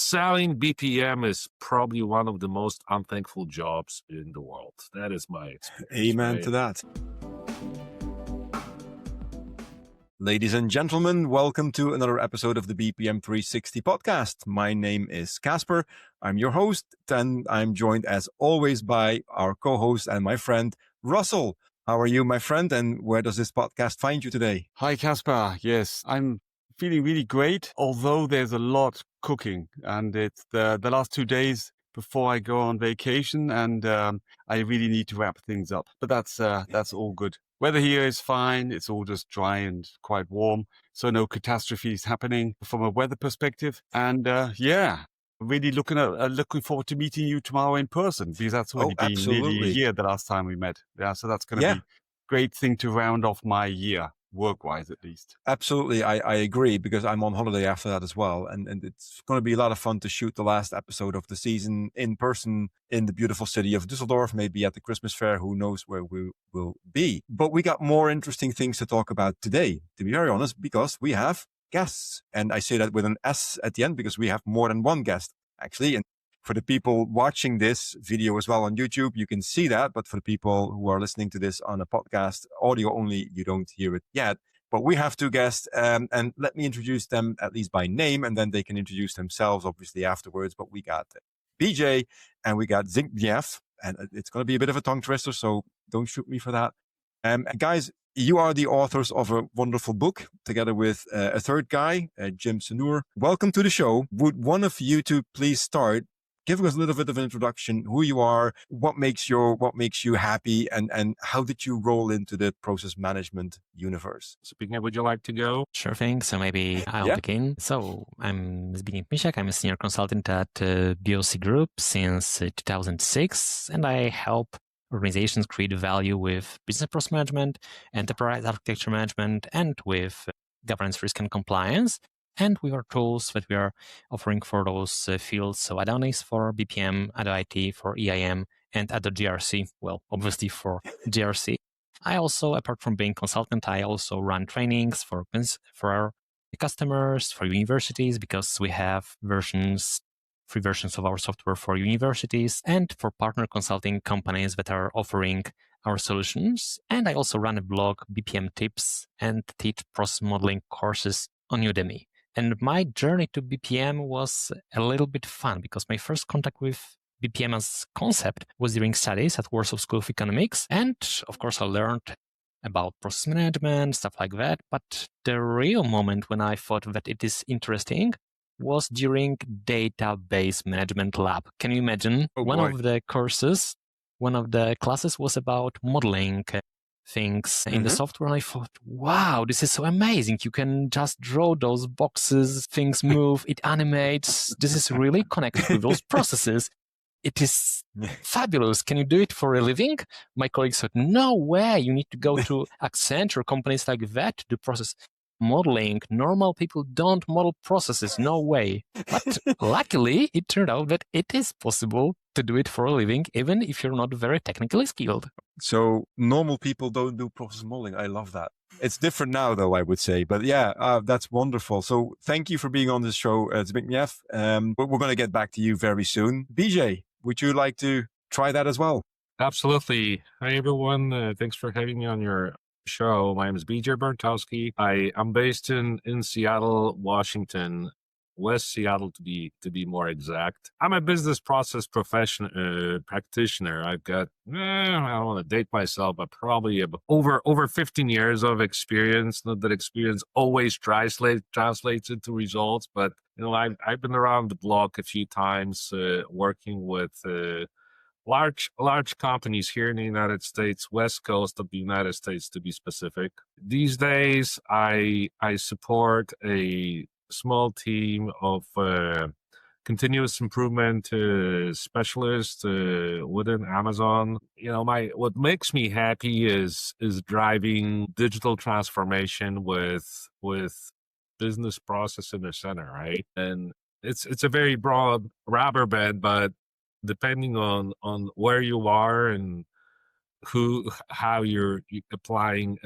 selling BPM is probably one of the most unthankful jobs in the world. That is my experience. Amen to that. Ladies and gentlemen, welcome to another episode of the BPM 360 podcast. My name is Caspar. I'm your host, and I'm joined as always by our co-host and my friend, Russell. How are you, my friend? And where does this podcast find you today? Hi, Caspar. Yes, I'm feeling really great, although there's a lot cooking, and it's the last 2 days before I go on vacation, and I really need to wrap things up. But that's all good. Weather here is fine. It's all just dry and quite warm, so no catastrophes happening from a weather perspective. And really looking forward to meeting you tomorrow in person, because that's already been nearly a year the last time we met. Yeah, so that's going to be a great thing to round off my year, work-wise at least. Absolutely. I agree, because I'm on holiday after that as well. And it's going to be a lot of fun to shoot the last episode of the season in person in the beautiful city of Düsseldorf, maybe at the Christmas fair. Who knows where we will be. But we got more interesting things to talk about today, to be very honest, because we have guests. And I say that with an S at the end because we have more than one guest, actually. And for the people watching this video as well on YouTube, you can see that. But for the people who are listening to this on a podcast, audio only, you don't hear it yet. But we have two guests, and let me introduce them at least by name, and then they can introduce themselves, obviously, afterwards. But we got BJ and we got Zbigniew, and it's going to be a bit of a tongue twister, so don't shoot me for that. Guys, you are the authors of a wonderful book together with a third guy, Jim Sanur. Welcome to the show. Would one of you two please start? Give us a little bit of an introduction, who you are, what makes you happy, and how did you roll into the process management universe? Zbigniew, would you like to go? Sure thing. So maybe I'll begin. So I'm Zbigniew Misiak. I'm a senior consultant at BOC Group since 2006, and I help organizations create value with business process management, enterprise architecture management, and with governance, risk, and compliance. And with our tools that we are offering for those fields. So Adonis for BPM, AdoIT for EIM, and AdoGRC. Well, obviously for GRC. I also, apart from being consultant, I also run trainings for our customers, for universities, because we have free versions of our software for universities, and for partner consulting companies that are offering our solutions. And I also run a blog, BPM Tips, and teach process modeling courses on Udemy. And my journey to BPM was a little bit fun, because my first contact with BPM as concept was during studies at Warsaw School of Economics. And of course, I learned about process management, stuff like that. But the real moment when I thought that it is interesting was during database management lab. Can you imagine? One of the classes was about modeling things in the software, and I thought, wow, this is so amazing. You can just draw those boxes, things move, it animates. This is really connected with those processes. It is fabulous. Can you do it for a living? My colleague said, no way. You need to go to Accenture, companies like that, to do process modeling. Normal people don't model processes. No way. But luckily, it turned out that it is possible to do it for a living, even if you're not very technically skilled. So normal people don't do process modeling. I love that. It's different now, though, I would say. But that's wonderful. So thank you for being on this show, Zbigniew. We're going to get back to you very soon. BJ, would you like to try that as well? Absolutely. Hi, everyone. Thanks for having me on your show. My name is BJ Biernatowski. I'm based in Seattle, Washington. West Seattle to be more exact. I'm a business process practitioner. I've got I don't want to date myself, but probably over 15 years of experience. Not that experience always translates into results, but I've been around the block a few times, working with large companies here in the United States, West Coast of the United States to be specific. These days, I support a small team of continuous improvement specialists within Amazon. What makes me happy is driving digital transformation with business process in the center, right? And it's a very broad rubber band, but depending on where you are and how you're applying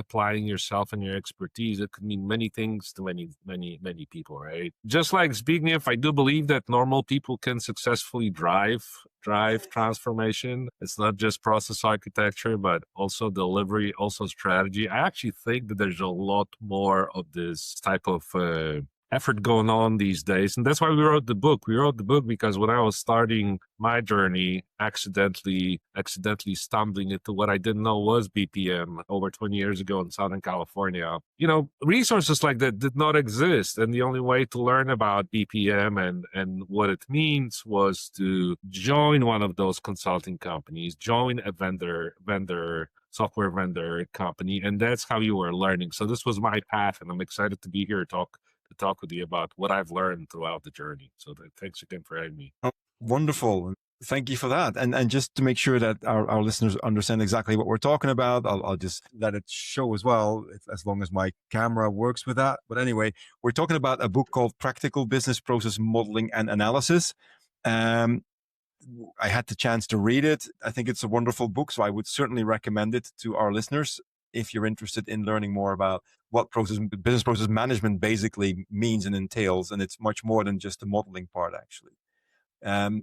yourself and your expertise. It could mean many things to many people, right? Just like Zbigniew, I do believe that normal people can successfully drive transformation. It's not just process architecture, but also delivery, also strategy. I actually think that there's a lot more of this type of effort going on these days. And that's why we wrote the book. We wrote the book because when I was starting my journey, accidentally stumbling into what I didn't know was BPM over 20 years ago in Southern California, resources like that did not exist. And the only way to learn about BPM and what it means was to join one of those consulting companies, join a software vendor company. And that's how you were learning. So this was my path, and I'm excited to be here to talk with you about what I've learned throughout the journey. So thanks again for having me. Oh, wonderful. Thank you for that. And just to make sure that our listeners understand exactly what we're talking about, I'll just let it show as well, as long as my camera works with that. But anyway, we're talking about a book called Practical Business Process Modeling and Analysis. I had the chance to read it. I think it's a wonderful book, so I would certainly recommend it to our listeners if you're interested in learning more about what business process management basically means and entails. And it's much more than just the modeling part, actually. I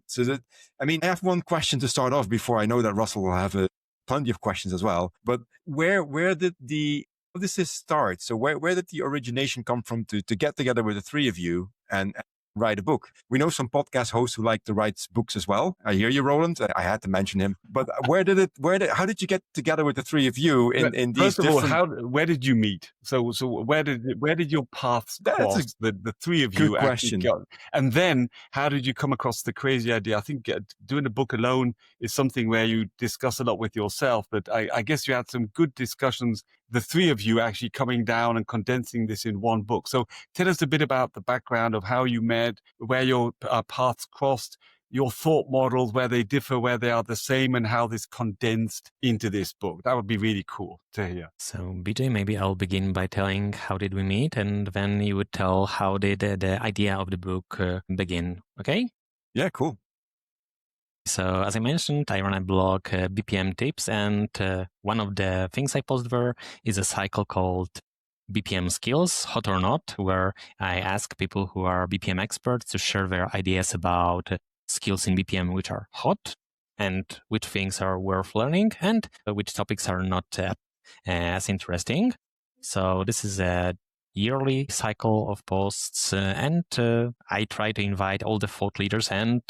have one question to start off before I know that Russell will have plenty of questions as well. But how did this start? So where did the origination come from to get together with the three of you and write a book? We know some podcast hosts who like to write books as well. I hear you, Roland. I had to mention him. But how did you get together with the three of you in these First of all, where did you meet? So where did your paths cross? The three of you actually got, and then how did you come across the crazy idea? I think doing a book alone is something where you discuss a lot with yourself, but I guess you had some good discussions, the three of you actually coming down and condensing this in one book. So tell us a bit about the background of how you met, where your paths crossed, your thought models, where they differ, where they are the same, and how this condensed into this book. That would be really cool to hear. So BJ, maybe I'll begin by telling how did we meet, and then you would tell how did the idea of the book begin, okay? Yeah, cool. So as I mentioned, I run a blog, BPM Tips, and one of the things I post there is a cycle called BPM Skills, Hot or Not, where I ask people who are BPM experts to share their ideas about skills in BPM which are hot and which things are worth learning and which topics are not as interesting. So this is a yearly cycle of posts, and I try to invite all the thought leaders and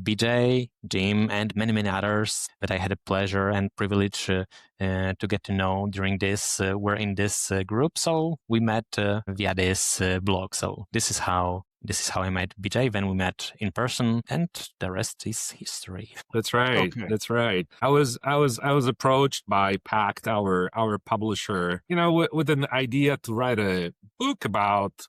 BJ, Jim, and many others that I had a pleasure and privilege to get to know during this. We're in this group, so we met via this blog. So this is how I met BJ. Then we met in person, and the rest is history. That's right. Okay. That's right. I was approached by Pact, our publisher, with an idea to write a book about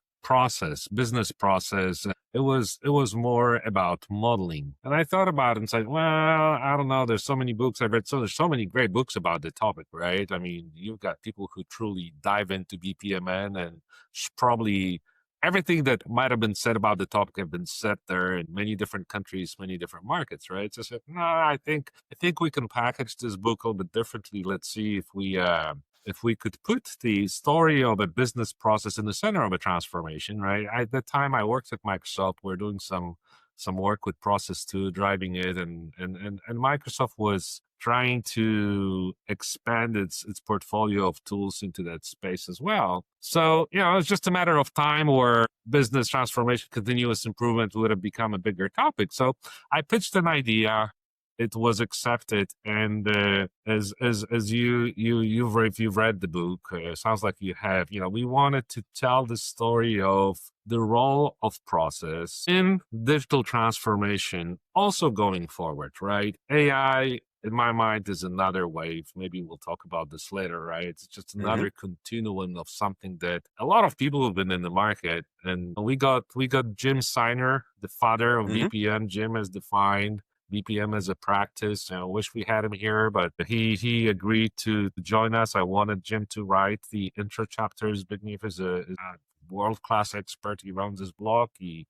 business process. It was more about modeling. And I thought about it and said, well, I don't know. There's so many books I've read. So there's so many great books about the topic, right? I mean, you've got people who truly dive into BPMN, and probably everything that might have been said about the topic have been said there in many different countries, many different markets, right? So I said, no, I think we can package this book a little bit differently. Let's see if we could put the story of a business process in the center of a transformation, right? At the time I worked at Microsoft, we're doing some work with Process 2, driving it, and Microsoft was trying to expand its portfolio of tools into that space as well. So, it's just a matter of time where business transformation, continuous improvement would have become a bigger topic. So I pitched an idea. It was accepted, and as you've read the book, sounds like you have. We wanted to tell the story of the role of process in digital transformation, also going forward, right? AI, in my mind, is another wave. Maybe we'll talk about this later, right? It's just another continuum of something that a lot of people have been in the market, and we got Jim Siner, the father of BPM. Jim has defined BPM as a practice. I wish we had him here, but he agreed to join us. I wanted Jim to write the intro chapters. Zbigniew is a world-class expert. He runs his blog. He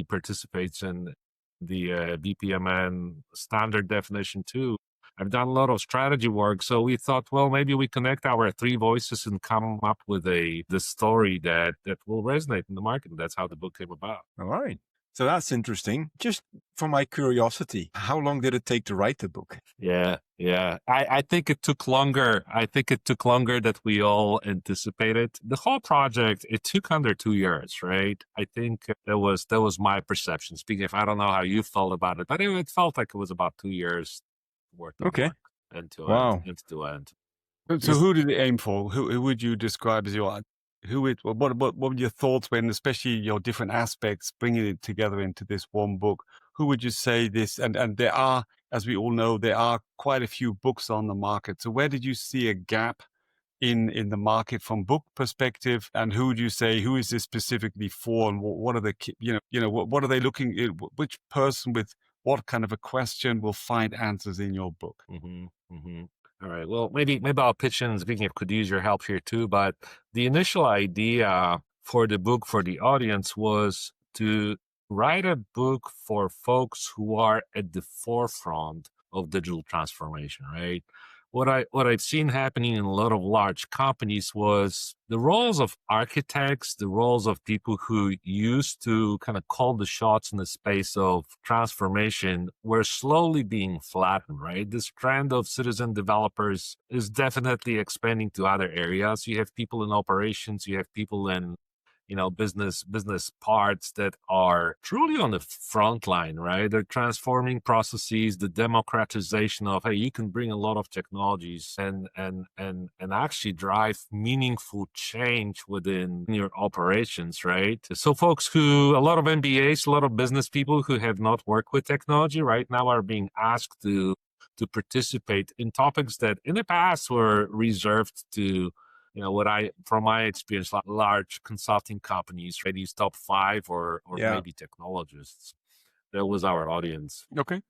participates in the BPMN standard definition too. I've done a lot of strategy work. So we thought, well, maybe we connect our three voices and come up with the story that will resonate in the market. That's how the book came about. All right. So that's interesting. Just for my curiosity, how long did it take to write the book? Yeah. I think it took longer. I think it took longer that we all anticipated. The whole project, it took under 2 years, right? I think that was my perception. Speaking of, I don't know how you felt about it, but it felt like it was about 2 years worth of work, end to end. So who did it aim for? Who would you describe as your what were your thoughts when, especially your different aspects, bringing it together into this one book? Who would you say this? And there are, as we all know, there are quite a few books on the market. So where did you see a gap in the market from book perspective? And who would you say, who is this specifically for? And what are the what are they looking? Which person with what kind of a question will find answers in your book? All right. Well, maybe I'll pitch in. Zbigniew could use your help here too. But the initial idea for the book for the audience was to write a book for folks who are at the forefront of digital transformation, right? What I've seen happening in a lot of large companies was the roles of architects, the roles of people who used to kind of call the shots in the space of transformation were slowly being flattened, right? This trend of citizen developers is definitely expanding to other areas. You have people in operations, you have people in business parts that are truly on the front line, right? They're transforming processes, the democratization of, hey, you can bring a lot of technologies and actually drive meaningful change within your operations, right? So folks a lot of MBAs, a lot of business people who have not worked with technology right now are being asked to participate in topics that in the past were reserved to from my experience, large consulting companies, right? These top 5 or maybe technologists. That was our audience. Okay.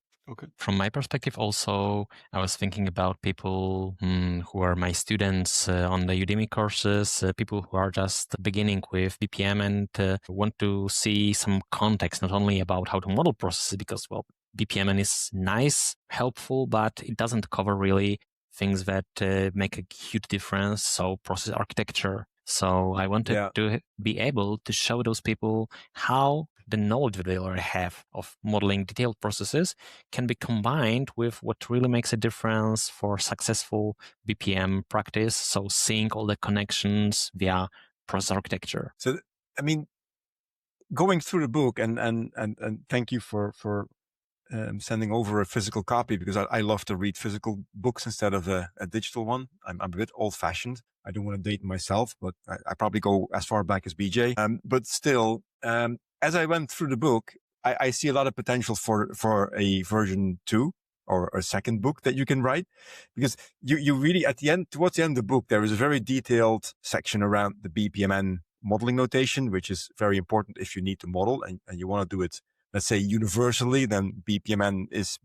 From my perspective, also, I was thinking about people who are my students on the Udemy courses, people who are just beginning with BPM and want to see some context, not only about how to model processes, because, well, BPMN is nice, helpful, but it doesn't cover really things that make a huge difference. So process architecture. So I wanted to be able to show those people how the knowledge that they already have of modeling detailed processes can be combined with what really makes a difference for successful BPM practice. So seeing all the connections via process architecture. So, I mean, going through the book and thank you for sending over a physical copy, because I love to read physical books instead of a digital one. I'm a bit old fashioned. I don't want to date myself, but I probably go as far back as BJ. But still, as I went through the book, I see a lot of potential for a version 2 or a second book that you can write, because you really, towards the end of the book, there is a very detailed section around the BPMN modeling notation, which is very important if you need to model and you want to do it, let's say, universally. Then BPMN is,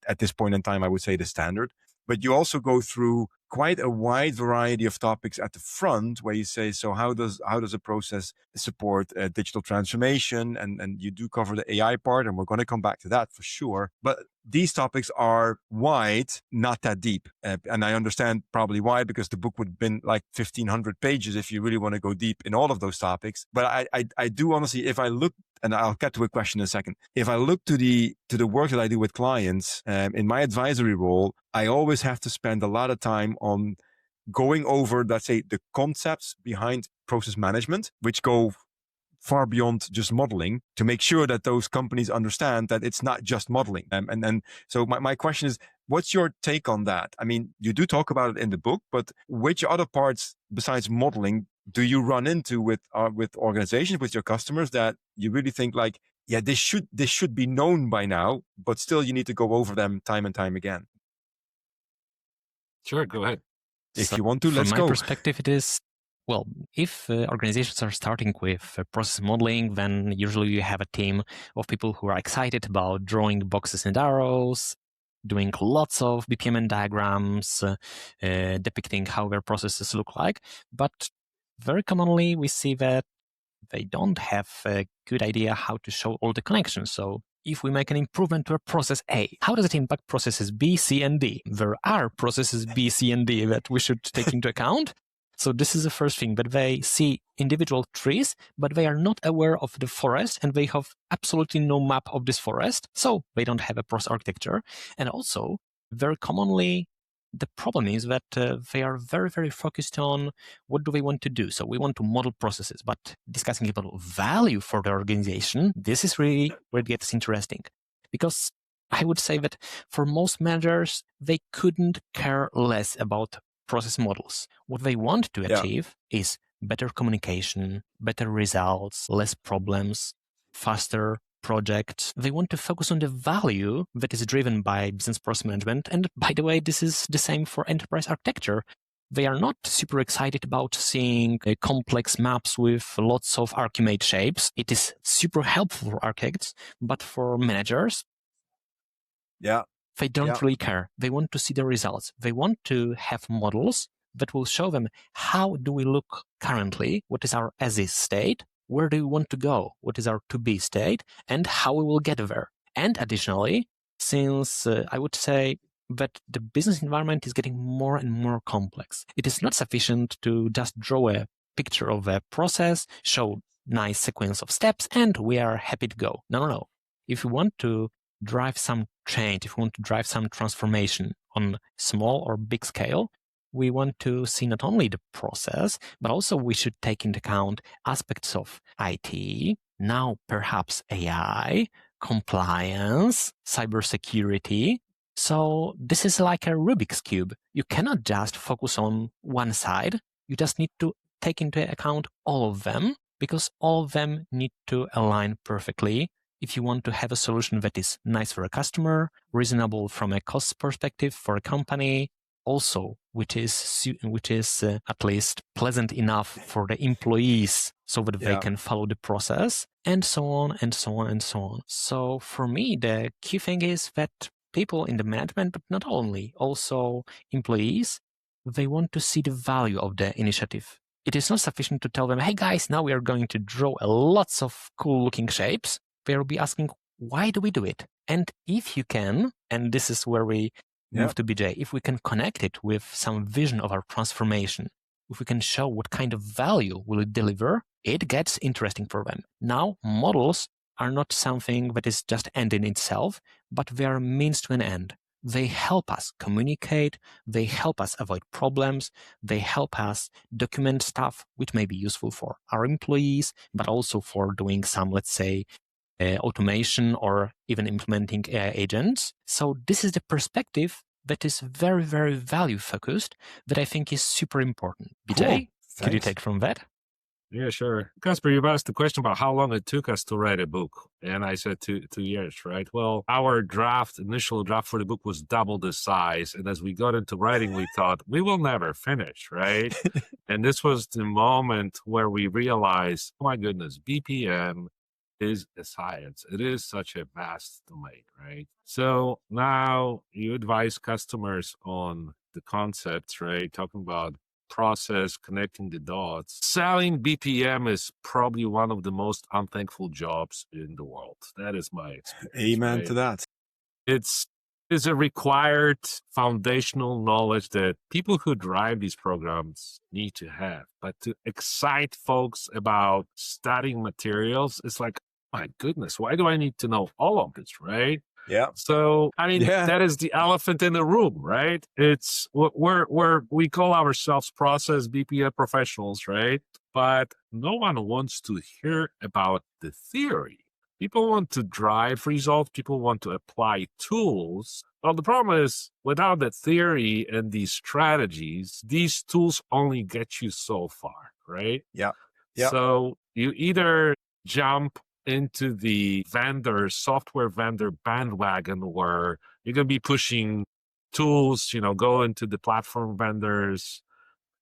at this point in time, I would say, the standard. But you also go through quite a wide variety of topics at the front, where you say, so how does a process support digital transformation? And you do cover the AI part, and we're going to come back to that for sure. But these topics are wide, not that deep. And I understand probably why, because the book would have been like 1,500 pages if you really want to go deep in all of those topics. But I do honestly, if I look, and I'll get to a question in a second, if I look to the work that I do with clients, in my advisory role, I always have to spend a lot of time on going over, let's say, the concepts behind process management, which go far beyond just modeling, to make sure that those companies understand that it's not just modeling. And so my question is, what's your take on that? I mean, you do talk about it in the book, but which other parts besides modeling do you run into with organizations, with your customers, that you really think like, yeah, this should be known by now, but still you need to go over them time and time again? Sure, go ahead. If you want to, let's go. From my perspective, it is, well, if organizations are starting with process modeling, then usually you have a team of people who are excited about drawing boxes and arrows, doing lots of BPMN diagrams, depicting how their processes look like. But very commonly, we see that they don't have a good idea how to show all the connections. So if we make an improvement to a process A, how does it impact processes B, C, and D? There are processes B, C, and D that we should take into account. So this is the first thing, that they see individual trees, but they are not aware of the forest, and they have absolutely no map of this forest. So they don't have a process architecture. And also, very commonly, the problem is that they are very, very focused on what do they want to do. So we want to model processes, but discussing about value for the organization, this is really where it gets interesting. Because I would say that for most managers, they couldn't care less about process models. What they want to achieve is better communication, better results, less problems, faster projects. They want to focus on the value that is driven by business process management. And by the way, this is the same for enterprise architecture. They are not super excited about seeing complex maps with lots of Archimate shapes. It is super helpful for architects, but for managers, they don't really care. They want to see the results. They want to have models that will show them how do we look currently, what is our as-is state, where do we want to go, what is our to-be state, and how we will get there. And additionally, since I would say that the business environment is getting more and more complex, it is not sufficient to just draw a picture of a process, show nice sequence of steps, and we are happy to go. No. If we want to drive some change, if we want to drive some transformation on small or big scale, we want to see not only the process, but also we should take into account aspects of IT, now perhaps AI, compliance, cybersecurity. So this is like a Rubik's Cube. You cannot just focus on one side. You just need to take into account all of them, because all of them need to align perfectly if you want to have a solution that is nice for a customer, reasonable from a cost perspective for a company, also which is at least pleasant enough for the employees so that they can follow the process, and so on and so on and so on. So for me, the key thing is that people in the management, but not only, also employees, they want to see the value of the initiative. It is not sufficient to tell them, hey guys, now we are going to draw lots of cool looking shapes. They will be asking, why do we do it? And if you can, and this is where we move to BJ, if we can connect it with some vision of our transformation, if we can show what kind of value will it deliver, it gets interesting for them. Now, models are not something that is just end in itself, but they are means to an end. They help us communicate, they help us avoid problems, they help us document stuff which may be useful for our employees, but also for doing some, let's say, automation or even implementing AI agents. So this is the perspective that is very, very value focused that I think is super important. BJ, could you take from that? Yeah, sure. Caspar, you've asked the question about how long it took us to write a book. And I said 2 years, right? Well, our initial draft for the book was double the size. And as we got into writing, we thought we will never finish, right? And this was the moment where we realized, oh my goodness, BPM is a science. It is such a vast domain, right? So now you advise customers on the concepts, right? Talking about process, connecting the dots. Selling BPM is probably one of the most unthankful jobs in the world. That is my experience. Amen right? to that. It's a required foundational knowledge that people who drive these programs need to have. But to excite folks about studying materials, it's like, my goodness, why do I need to know all of this, right? Yeah. So, I mean, that is the elephant in the room, right? It's we call ourselves process BPM professionals, right? But no one wants to hear about the theory. People want to drive results. People want to apply tools. Well, the problem is without the theory and these strategies, these tools only get you so far, right? Yeah. So you either jump into the software vendor bandwagon where you're going to be pushing tools, go into the platform vendors,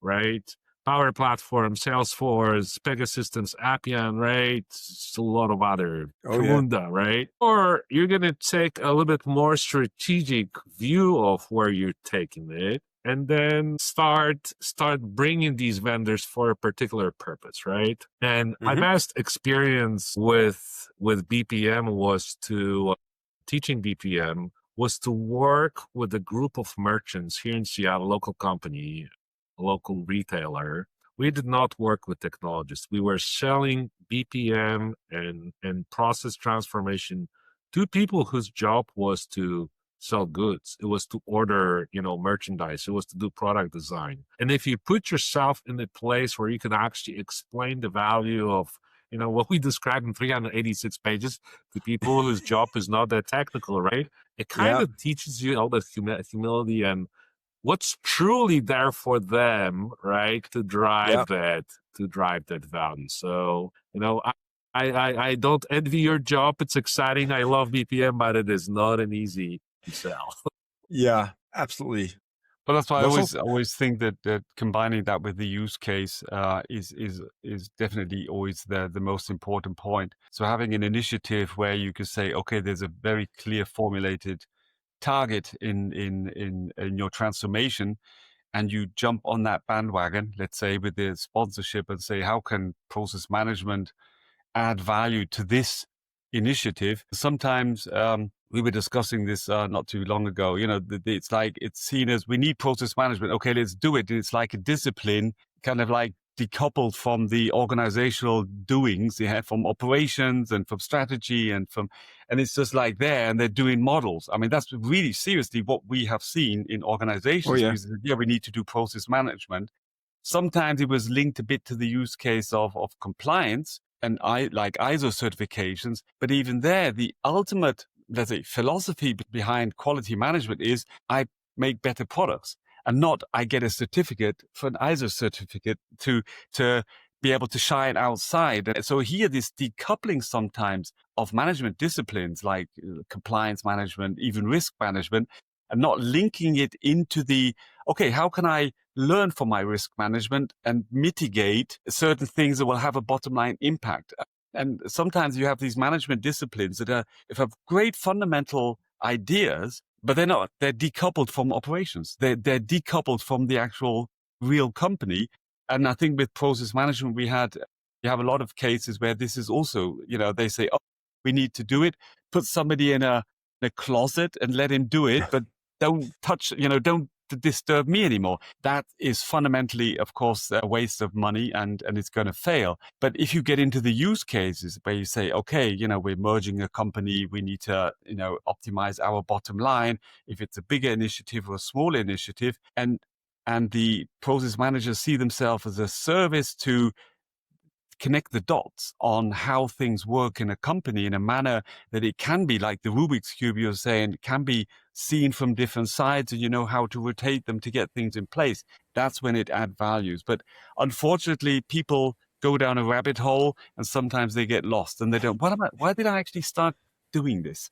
right? Power Platform, Salesforce, Pegasystems, Appian, right? Just a lot of other, Camunda, right? Or you're going to take a little bit more strategic view of where you're taking it and then start bringing these vendors for a particular purpose, right? And my best experience with BPM was teaching BPM was to work with a group of merchants here in Seattle, local company, a local retailer. We did not work with technologists. We were selling BPM and process transformation to people whose job was to sell goods. It was to order, merchandise. It was to do product design. And if you put yourself in a place where you can actually explain the value of, what we described in 386 pages to people whose job is not that technical, right? It kind of teaches you all that humility and what's truly there for them, right? To drive that value. So, I don't envy your job. It's exciting. I love BPM, but it is not an easy sell. Yeah, absolutely. But that's why I always think that combining that with the use case is definitely always the most important point. So having an initiative where you can say, okay, there's a very clear formulated target in your transformation, and you jump on that bandwagon, let's say with the sponsorship, and say, how can process management add value to this initiative? Sometimes we were discussing this not too long ago. It's like it's seen as we need process management. Okay, let's do it. It's like a discipline, kind of like decoupled from the organizational doings you have from operations and from strategy and it's just like there, and they're doing models. I mean, that's really seriously what we have seen in organizations. We need to do process management. Sometimes it was linked a bit to the use case of compliance and like ISO certifications. But even there, the ultimate, let's say, philosophy behind quality management is I make better products, and not I get a certificate for an ISO certificate to be able to shine outside. So here, this decoupling sometimes of management disciplines like compliance management, even risk management, and not linking it into okay, how can I learn from my risk management and mitigate certain things that will have a bottom line impact? And sometimes you have these management disciplines that have great fundamental ideas, but they're not. They're decoupled from operations. They're decoupled from the actual real company. And I think with process management, you have a lot of cases where this is also, they say, oh, we need to do it. Put somebody in a closet and let him do it, but don't touch, don't disturb me anymore. That is fundamentally, of course, a waste of money, and it's going to fail. But if you get into the use cases where you say, okay, we're merging a company, we need to, optimize our bottom line. If it's a bigger initiative or a smaller initiative, and the process managers see themselves as a service to connect the dots on how things work in a company in a manner that it can be like the Rubik's Cube you're saying, it can be seen from different sides, and you know how to rotate them to get things in place. That's when it adds values. But unfortunately, people go down a rabbit hole and sometimes they get lost and they don't, why did I actually start doing this?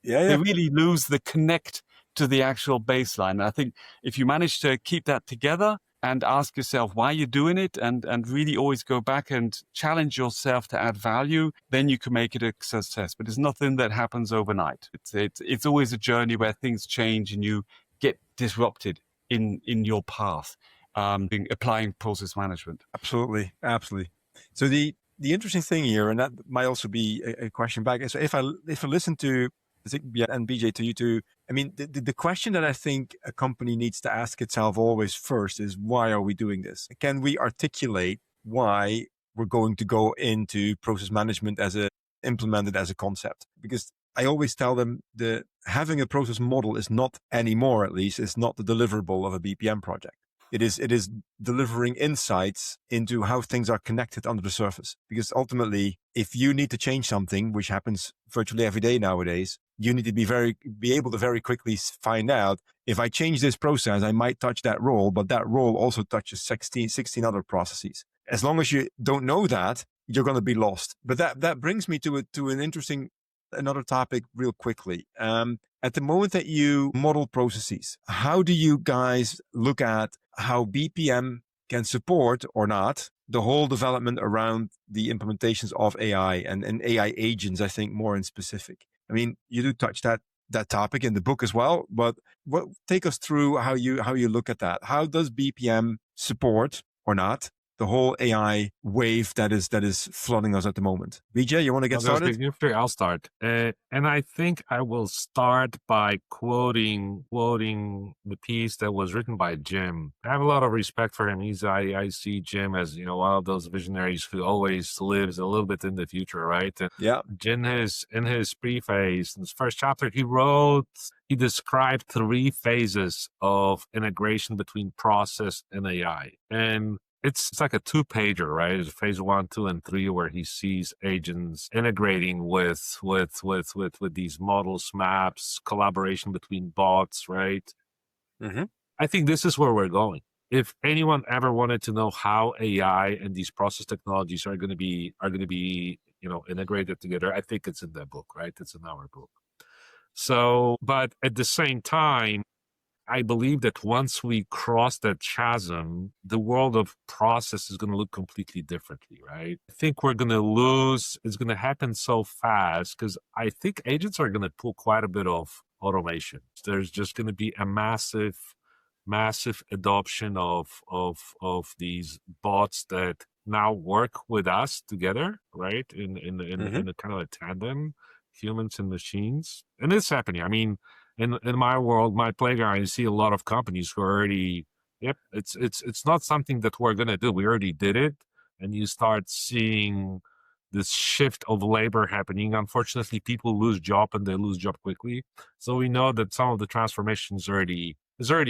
They really lose the connect to the actual baseline. And I think if you manage to keep that together and ask yourself why you're doing it, and really always go back and challenge yourself to add value, then you can make it a success. But it's nothing that happens overnight. It's always a journey where things change and you get disrupted in your path, applying process management. Absolutely. So the interesting thing here, and that might also be a question back, is if I listen to Zbigniew and BJ, to you two, I mean, the question that I think a company needs to ask itself always first is, why are we doing this? Can we articulate why we're going to go into process management implemented as a concept? Because I always tell them having a process model is not anymore, at least, it's not the deliverable of a BPM project. It is delivering insights into how things are connected under the surface. Because ultimately, if you need to change something, which happens virtually every day nowadays, you need to be able to very quickly find out, if I change this process, I might touch that role, but that role also touches 16 other processes. As long as you don't know that, you're going to be lost. But that brings me to another topic real quickly. At the moment that you model processes, how do you guys look at how BPM can support or not the whole development around the implementations of AI and AI agents, I think more in specific? I mean, you do touch that that topic in the book as well. But take us through how you look at that. How does BPM support or not the whole AI wave that is flooding us at the moment? BJ, you want to get started? Sure, I'll start. And I think I will start by quoting the piece that was written by Jim. I have a lot of respect for him. I see Jim as, one of those visionaries who always lives a little bit in the future, right? And yeah. In his preface, in his first chapter, he described 3 phases of integration between process and AI. And it's like a 2-pager, right? It's phase 1, 2, and 3, where he sees agents integrating with these models, maps, collaboration between bots, right? Mm-hmm. I think this is where we're going. If anyone ever wanted to know how AI and these process technologies are going to be integrated together, I think it's in that book, right? It's in our book. So, but at the same time, I believe that once we cross that chasm, the world of process is going to look completely differently, right? I think we're going to lose, it's going to happen so fast, because I think agents are going to pull quite a bit of automation. There's just going to be a massive adoption of these bots that now work with us together, right? In a kind of a tandem, humans and machines. And it's happening. I mean, in my world, my playground, I see a lot of companies who are already, it's not something that we're going to do. We already did it. And you start seeing this shift of labor happening. Unfortunately, people lose job, and they lose job quickly. So we know that some of the transformation is already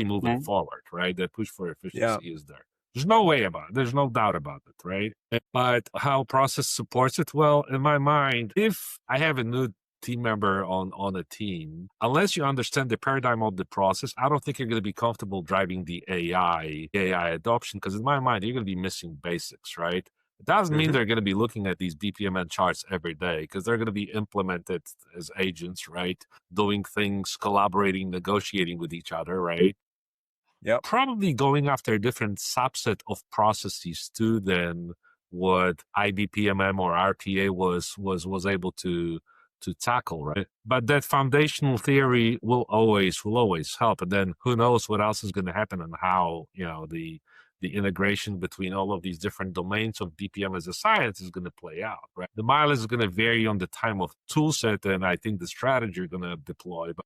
moving forward, right? That push for efficiency is there. There's no way about it. There's no doubt about it, right? But how process supports it? Well, in my mind, if I have a new team member on a team, unless you understand the paradigm of the process, I don't think you're going to be comfortable driving the AI adoption, because in my mind, you're going to be missing basics, right? It doesn't mean they're going to be looking at these BPMN charts every day, because they're going to be implemented as agents, right? Doing things, collaborating, negotiating with each other, right? Yeah. Probably going after a different subset of processes too than what IBPMM or RPA was able to tackle, right? But that foundational theory will always help. And then who knows what else is going to happen, and how, the integration between all of these different domains of BPM as a science is going to play out, right? The mileage is going to vary on the time of tool set, and I think the strategy you're going to deploy. But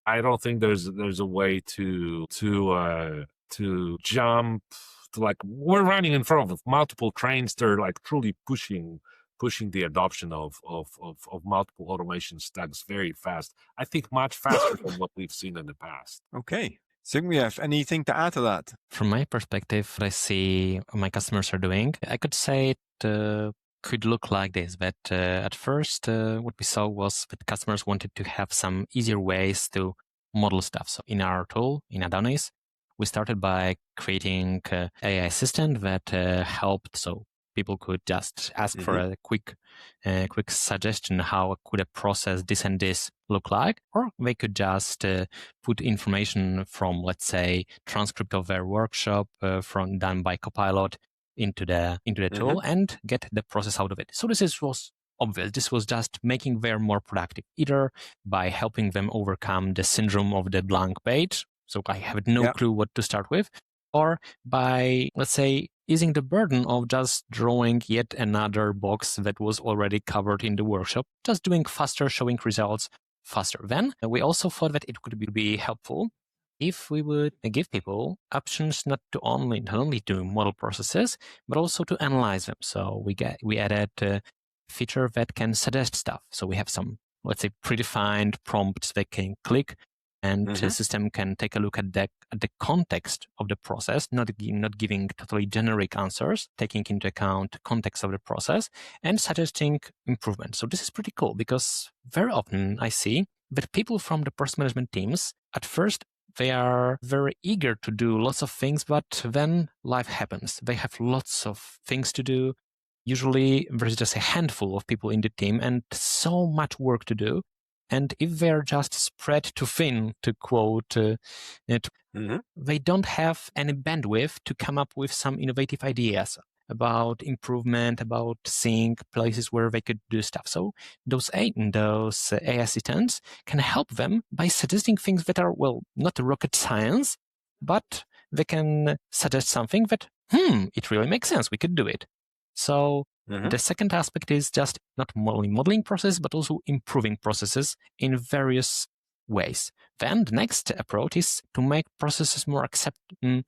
I don't think there's a way to jump to, like, we're running in front of multiple trains. They're like truly pushing the adoption of multiple automation stacks very fast. I think much faster than what we've seen in the past. Okay. Zbigniew, anything to add to that? From my perspective, what I see my customers are doing, I could say it could look like this, that at first what we saw was that customers wanted to have some easier ways to model stuff. So in our tool, in Adonis, we started by creating an AI assistant that helped, so people could just ask for a quick suggestion, how could a process this and this look like, or they could just put information from, let's say, transcript of their workshop done by Copilot into the tool and get the process out of it. So this was obvious. This was just making them more productive, either by helping them overcome the syndrome of the blank page. So I have no clue what to start with, or by, let's say, easing the burden of just drawing yet another box that was already covered in the workshop, just doing faster, showing results faster. Then we also thought that it could be helpful if we would give people options not only to model processes, but also to analyze them. So we added a feature that can suggest stuff. So we have some, let's say, predefined prompts they can click, and the system can take a look at the context of the process, not giving totally generic answers, taking into account the context of the process and suggesting improvement. So this is pretty cool, because very often I see that people from the process management teams, at first, they are very eager to do lots of things, but then life happens. They have lots of things to do. Usually there's just a handful of people in the team and so much work to do. And if they're just spread too thin, to quote it, they don't have any bandwidth to come up with some innovative ideas. about improvement, about seeing places where they could do stuff. So those AI assistants can help them by suggesting things that are, well, not rocket science, but they can suggest something that, it really makes sense. We could do it. So the second aspect is just not only modeling process, but also improving processes in various ways. Then the next approach is to make processes more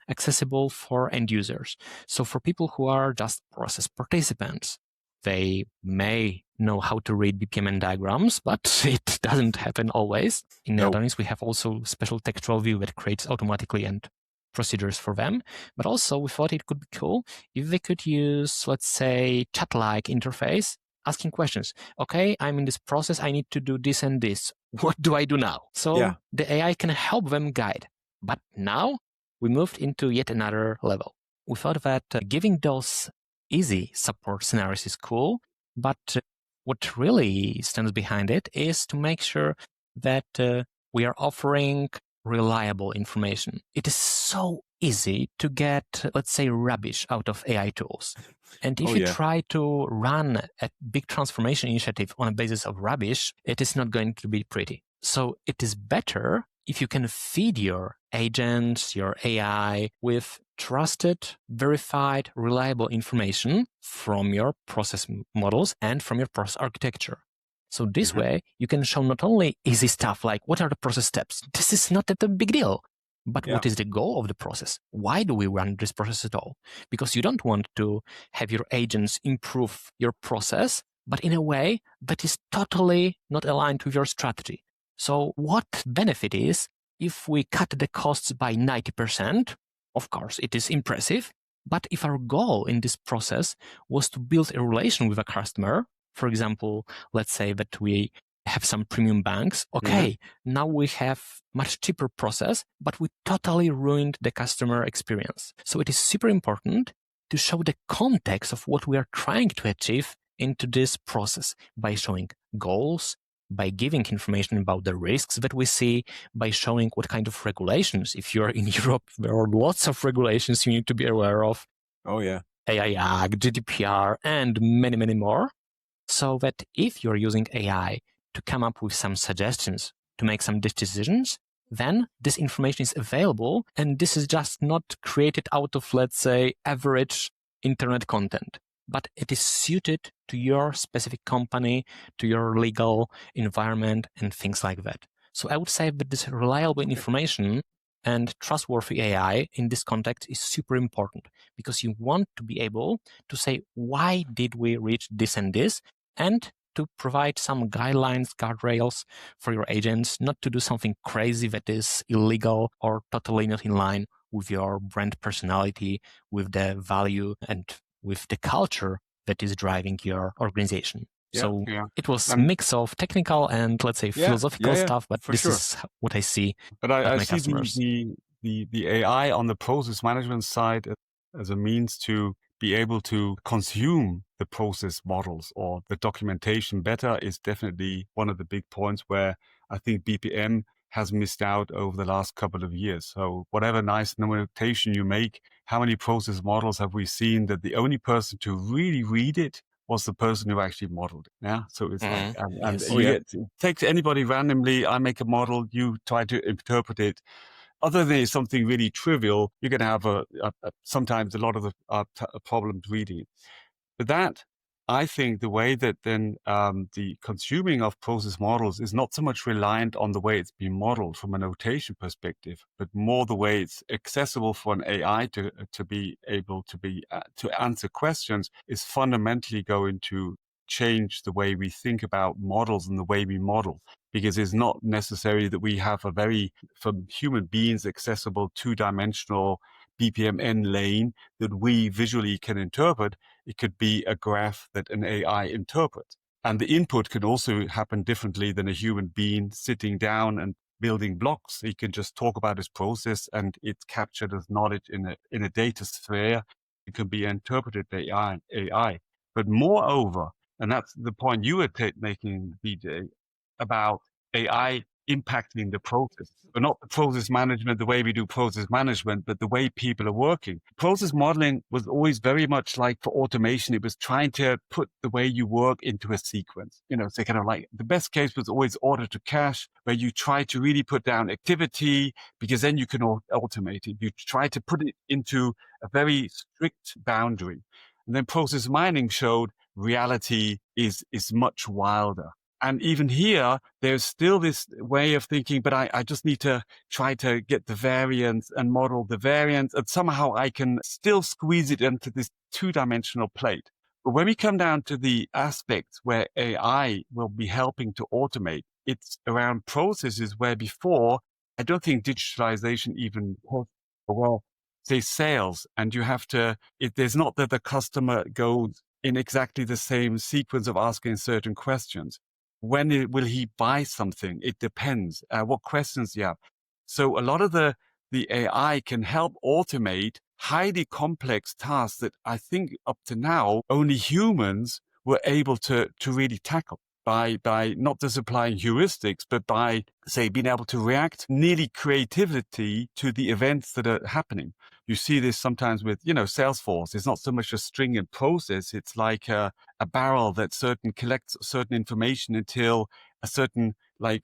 accessible for end users. So for people who are just process participants, they may know how to read BPMN diagrams, but it doesn't happen always. In Netherlands, we have also special textual view that creates automatically and procedures for them. But also we thought it could be cool if they could use, let's say, chat-like interface, asking questions. Okay, I'm in this process. I need to do this and this. What do I do now? So the AI can help them guide. But now we moved into yet another level. We thought that giving those easy support scenarios is cool, but what really stands behind it is to make sure that we are offering reliable information. It is so easy to get, let's say, rubbish out of AI tools. And if you try to run a big transformation initiative on a basis of rubbish, it is not going to be pretty. So it is better if you can feed your agents, your AI with trusted, verified, reliable information from your process models and from your process architecture. So this way, you can show not only easy stuff like what are the process steps? This is not a big deal. But what is the goal of the process? Why do we run this process at all? Because you don't want to have your agents improve your process, but in a way that is totally not aligned with your strategy. So what benefit is if we cut the costs by 90%? Of course, it is impressive. But if our goal in this process was to build a relation with a customer, for example, let's say that we have some premium banks. Okay, now we have much cheaper process, but we totally ruined the customer experience. So it is super important to show the context of what we are trying to achieve into this process by showing goals, by giving information about the risks that we see, by showing what kind of regulations. If you're in Europe, there are lots of regulations you need to be aware of. AI Act, GDPR, and many, many more. So that if you're using AI to come up with some suggestions, to make some decisions, then this information is available, and this is just not created out of, let's say, average internet content, but it is suited to your specific company, to your legal environment, and things like that. So I would say that this reliable information and trustworthy AI in this context is super important, because you want to be able to say, why did we reach this and this, and to provide some guidelines, guardrails for your agents, not to do something crazy that is illegal or totally not in line with your brand personality, with the value and with the culture that is driving your organization. It was a mix of technical and, let's say, philosophical stuff, but this is what I see. But I my see customers. the AI on the process management side as a means to be able to consume the process models or the documentation better is definitely one of the big points where I think BPM has missed out over the last couple of years. So whatever nice notation you make, how many process models have we seen that the only person to really read it was the person who actually modeled it? Yeah. So it's like, take anybody randomly, I make a model, you try to interpret it. Other than something really trivial, you're going to have sometimes a lot of problems reading it. But that, I think the way that then the consuming of process models is not so much reliant on the way it's been modeled from a notation perspective, but more the way it's accessible for an AI to be able to answer questions is fundamentally going to change the way we think about models and the way we model. Because it's not necessary that we have a very, for human beings, accessible two-dimensional BPMN lane that we visually can interpret. It could be a graph that an AI interprets. And the input can also happen differently than a human being sitting down and building blocks. He can just talk about his process and it's captured as knowledge in a data sphere. It can be interpreted by AI. But moreover, and that's the point you were making, BJ, about AI impacting the process, but not the process management, the way we do process management, but the way people are working. Process modeling was always very much like for automation. It was trying to put the way you work into a sequence. So kind of like the best case was always order to cash, where you try to really put down activity because then you can automate it. You try to put it into a very strict boundary. And then process mining showed reality is much wilder. And even here, there's still this way of thinking, but I just need to try to get the variance and model the variance, and somehow I can still squeeze it into this two-dimensional plate. But when we come down to the aspects where AI will be helping to automate, it's around processes where before, I don't think digitalization even say sales, and you have to, there's not that the customer goes in exactly the same sequence of asking certain questions. When will he buy something? It depends. What questions you have. So a lot of the AI can help automate highly complex tasks that I think up to now only humans were able to really tackle by not just applying heuristics, but by, say, being able to react nearly creativity to the events that are happening. You see this sometimes with, Salesforce. It's not so much a string and process. It's like a barrel that collects certain information until a certain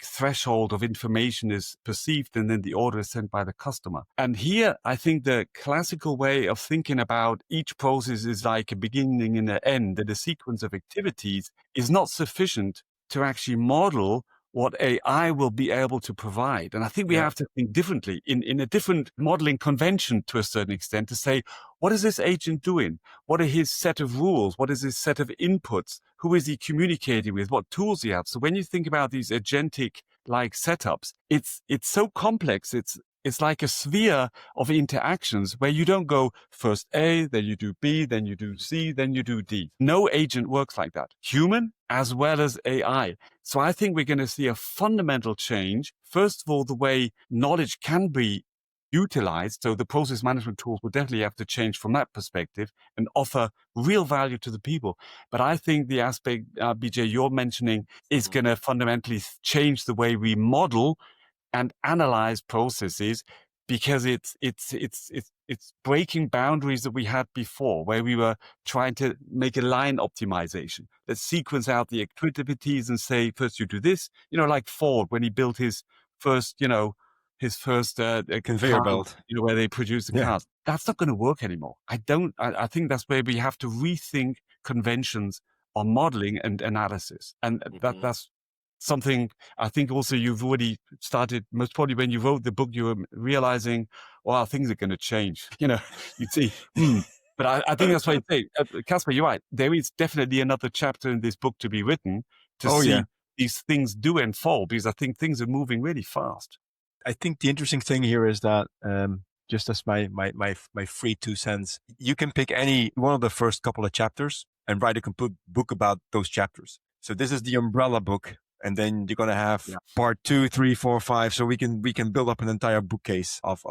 threshold of information is perceived, and then the order is sent by the customer. And here, I think the classical way of thinking about each process is like a beginning and an end, and a sequence of activities is not sufficient to actually model what AI will be able to provide. And I think we have to think differently in a different modeling convention to a certain extent to say, what is this agent doing? What are his set of rules? What is his set of inputs? Who is he communicating with? What tools he has? So when you think about these agentic setups, it's so complex. It's like a sphere of interactions where you don't go first A, then you do B, then you do C, then you do D. No agent works like that. Human as well as AI. So I think we're going to see a fundamental change. First of all, the way knowledge can be utilized. So the process management tools will definitely have to change from that perspective and offer real value to the people. But I think the aspect, BJ, you're mentioning is going to fundamentally change the way we model and analyze processes, because it's breaking boundaries that we had before, where we were trying to make a line optimization. Let's sequence out the activities and say, first you do this, like Ford, when he built his first, conveyor belt, where they produce the cars. That's not going to work anymore. I think that's where we have to rethink conventions on modeling and analysis. And that's something I think also you've already started, most probably when you wrote the book, you were realizing, wow, things are going to change. You see. But I think that's why you say, Caspar, you're right. There is definitely another chapter in this book to be written to see these things do unfold, because I think things are moving really fast. I think the interesting thing here is that, just as my free 2 cents, you can pick any one of the first couple of chapters and write a complete book about those chapters. So this is the umbrella book. And then you're going to have part 2, 3, 4, 5. So we can build up an entire bookcase of.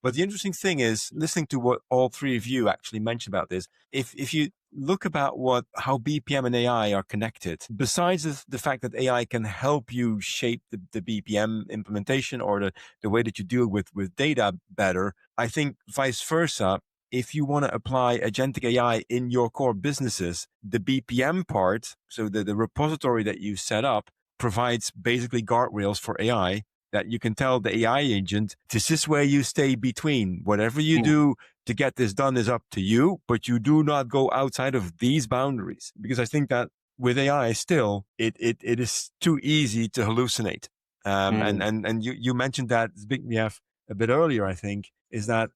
But the interesting thing is listening to what all three of you actually mentioned about this. If you look about how BPM and AI are connected, besides the fact that AI can help you shape the BPM implementation or the way that you deal with data better, I think vice versa. If you want to apply agentic AI in your core businesses, the BPM part, so the repository that you set up, provides basically guardrails for AI that you can tell the AI agent, this is where you stay between. Whatever you do to get this done is up to you, but you do not go outside of these boundaries. Because I think that with AI still, it is too easy to hallucinate. And you mentioned that, Zbigniew, a bit earlier, I think, is that,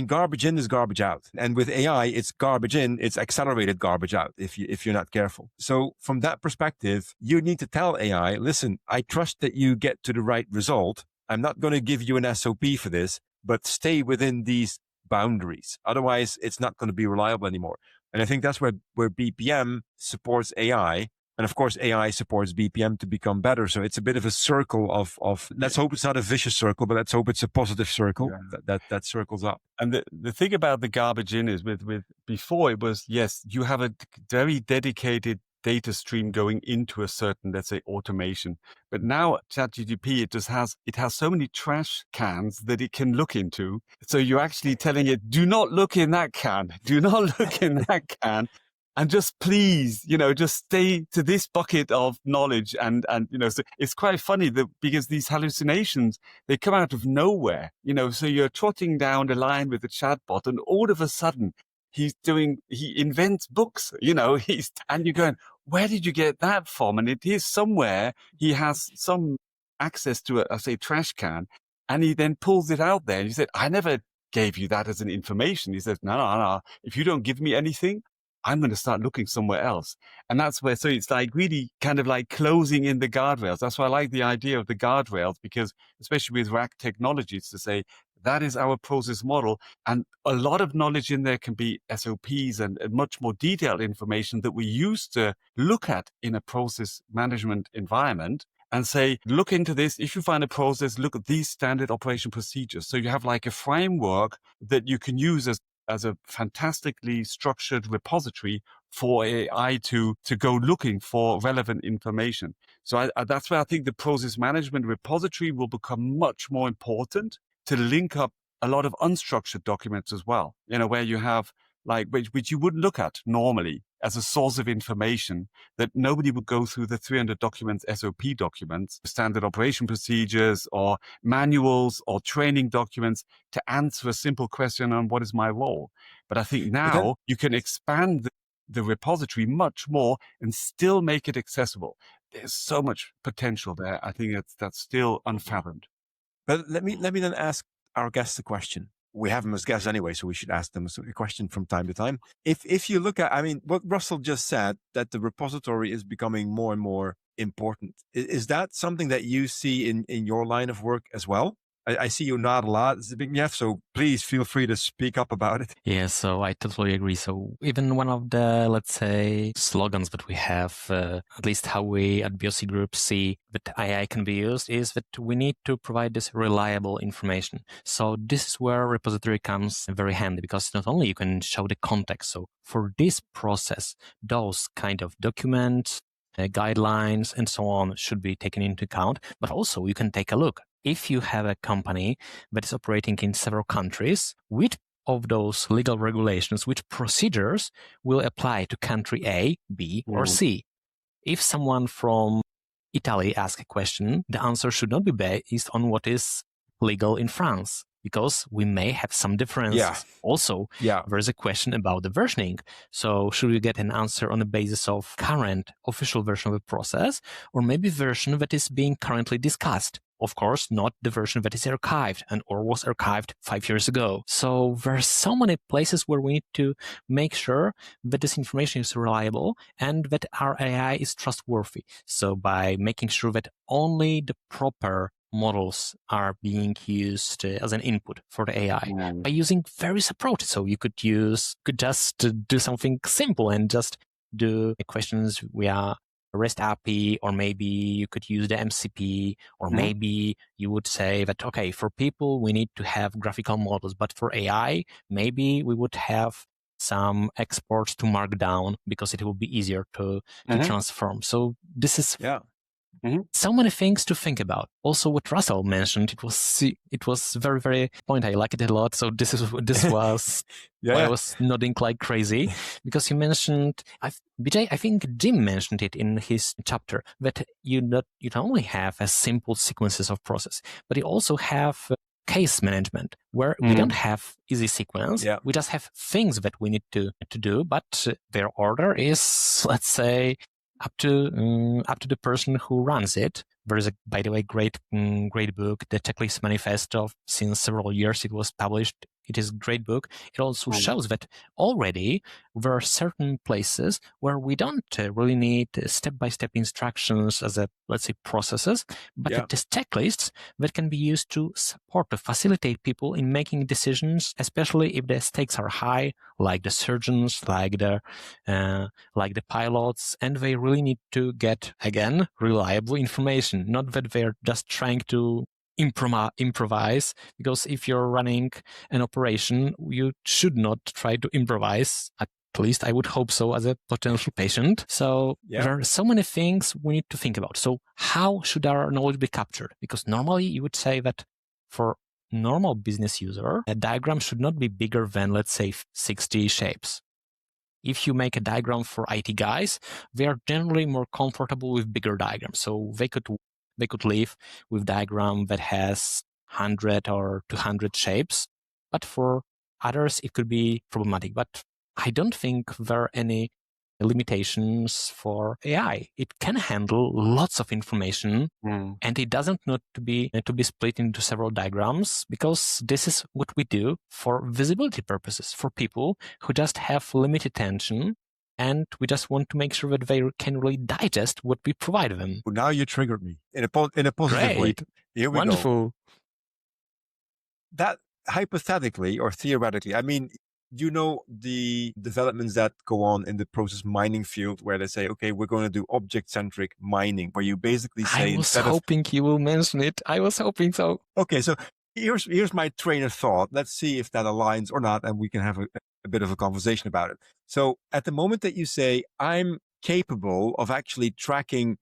garbage in is garbage out. And with AI, it's garbage in, it's accelerated garbage out if you're not careful. So from that perspective, you need to tell AI, listen, I trust that you get to the right result. I'm not going to give you an SOP for this, but stay within these boundaries. Otherwise, it's not going to be reliable anymore. And I think that's where BPM supports AI. And of course, AI supports BPM to become better. So it's a bit of a circle of let's hope it's not a vicious circle, but let's hope it's a positive circle that circles up. And the thing about the garbage in is with before it was, yes, you have a very dedicated data stream going into a certain, let's say, automation. But now ChatGPT, it has so many trash cans that it can look into. So you're actually telling it, do not look in that can. Do not look in that can. And just please, just stay to this bucket of knowledge. And so it's quite funny because these hallucinations, they come out of nowhere, so you're trotting down the line with the chatbot and all of a sudden he invents books, and you're going, where did you get that from? And it is somewhere he has some access to a trash can, and he then pulls it out there and he said, I never gave you that as an information. He says, no. If you don't give me anything, I'm going to start looking somewhere else. And that's where, so it's like really kind of like closing in the guardrails. That's why I like the idea of the guardrails, because especially with RAG technologies, to say that is our process model. And a lot of knowledge in there can be SOPs and much more detailed information that we used to look at in a process management environment and say, look into this. If you find a process, look at these standard operation procedures. So you have like a framework that you can use as a fantastically structured repository for AI to go looking for relevant information. So that's where I think the process management repository will become much more important to link up a lot of unstructured documents as well, where you have like, which you wouldn't look at normally as a source of information, that nobody would go through the 300 documents, SOP documents, standard operation procedures or manuals or training documents to answer a simple question on what is my role. But I think now you can expand the repository much more and still make it accessible. There's so much potential there. I think that's still unfathomed. But let me then ask our guests a question. We have them as guests anyway, so we should ask them a question from time to time. If you look at, what Russell just said, that the repository is becoming more and more important. Is that something that you see in your line of work as well? I see you nod a lot, Zbigniew, so please feel free to speak up about it. Yeah, so I totally agree. So even one of the, let's say, slogans that we have, at least how we at BOC Group see that AI can be used, is that we need to provide this reliable information. So this is where repository comes very handy, because not only you can show the context. So for this process, those kind of documents, guidelines, and so on should be taken into account, but also you can take a look. If you have a company that is operating in several countries, which of those legal regulations, which procedures will apply to country A, B, or C? If someone from Italy asks a question, the answer should not be based on what is legal in France, because we may have some differences. Yeah. Also, there's a question about the versioning. So should we get an answer on the basis of current official version of the process, or maybe version that is being currently discussed? Of course, not the version that is archived or was archived 5 years ago. So there are so many places where we need to make sure that this information is reliable and that our AI is trustworthy. So by making sure that only the proper models are being used as an input for the AI by using various approaches. So you could just do something simple and just do questions via REST API, or maybe you could use the MCP, or maybe you would say that, okay, for people, we need to have graphical models, but for AI, maybe we would have some exports to Markdown because it will be easier to transform. So this is so many things to think about. Also, what Russell mentioned, it was very, very point. I like it a lot. So this was why I was nodding like crazy, because you mentioned, BJ, I think Jim mentioned it in his chapter, that you not only have a simple sequences of process, but you also have case management, where we don't have easy sequence. We just have things that we need to do, but their order is, let's say, up to the person who runs it. There is by the way, great book, The Checklist Manifesto. Since several years it was published. It is a great book. It also shows that already there are certain places where we don't really need step-by-step instructions as let's say, processes, but it is checklists that can be used to support, to facilitate people in making decisions, especially if the stakes are high, like the surgeons, like the pilots, and they really need to get, again, reliable information, not that they're just trying to improvise, because if you're running an operation, you should not try to improvise, At least I would hope so as a potential patient. So there are so many things we need to think about. So how should our knowledge be captured? Because normally you would say that for normal business user, a diagram should not be bigger than, let's say, 60 shapes. If you make a diagram for IT guys, they are generally more comfortable with bigger diagrams. So they could live with diagram that has 100 or 200 shapes. But for others, it could be problematic. But I don't think there are any limitations for AI. It can handle lots of information, and it doesn't need to be split into several diagrams, because this is what we do for visibility purposes, for people who just have limited attention, and we just want to make sure that they can really digest what we provide them. Well, now you triggered me in a positive way. Here we Wonderful. go. That hypothetically or theoretically, I mean, the developments that go on in the process mining field, where they say, okay, we're going to do object-centric mining, where you basically say, I was hoping you will mention it. I was hoping so. Okay, so here's my train of thought. Let's see if that aligns or not, and we can have a bit of a conversation about it. So at the moment that you say, I'm capable of actually tracking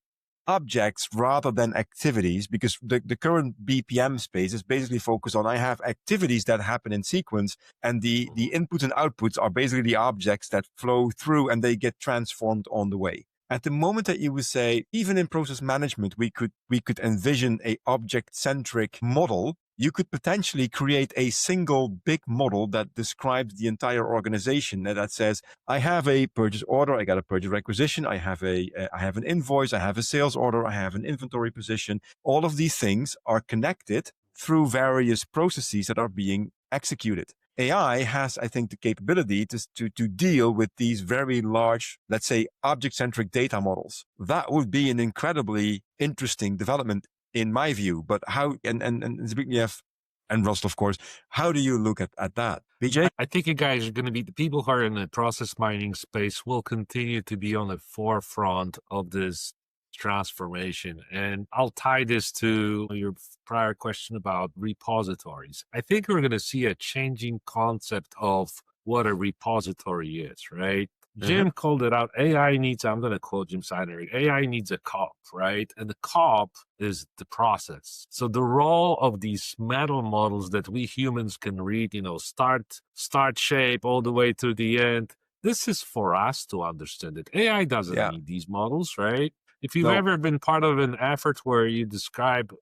objects rather than activities, because the current BPM space is basically focused on, I have activities that happen in sequence, and the inputs and outputs are basically the objects that flow through and they get transformed on the way. At the moment that you would say, even in process management, we could envision a object-centric model, you could potentially create a single big model that describes the entire organization, and that says, I have a purchase order, I got a purchase requisition, I have an invoice, I have a sales order, I have an inventory position. All of these things are connected through various processes that are being executed. AI has, I think, the capability to deal with these very large, let's say, object-centric data models. That would be an incredibly interesting development in my view. But how, and Zbigniew and Russell, of course, how do you look at that? BJ? I think you guys are going to be, the people who are in the process mining space will continue to be on the forefront of this transformation. And I'll tie this to your prior question about repositories. I think we're going to see a changing concept of what a repository is, right? Jim called it out. AI needs, I'm going to quote Jim Sider, AI needs a cop, right? And the cop is the process. So the role of these metal models that we humans can read, start shape all the way to the end, this is for us to understand it. AI doesn't need these models, right? If you've ever been part of an effort where you describe,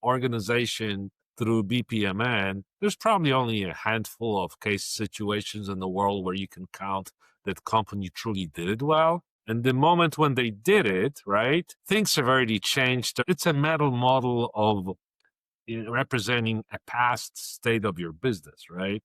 organization through BPMN, there's probably only a handful of case situations in the world where you can count that company truly did it well. And the moment when they did it, right, things have already changed. It's a metal model of representing a past state of your business, right?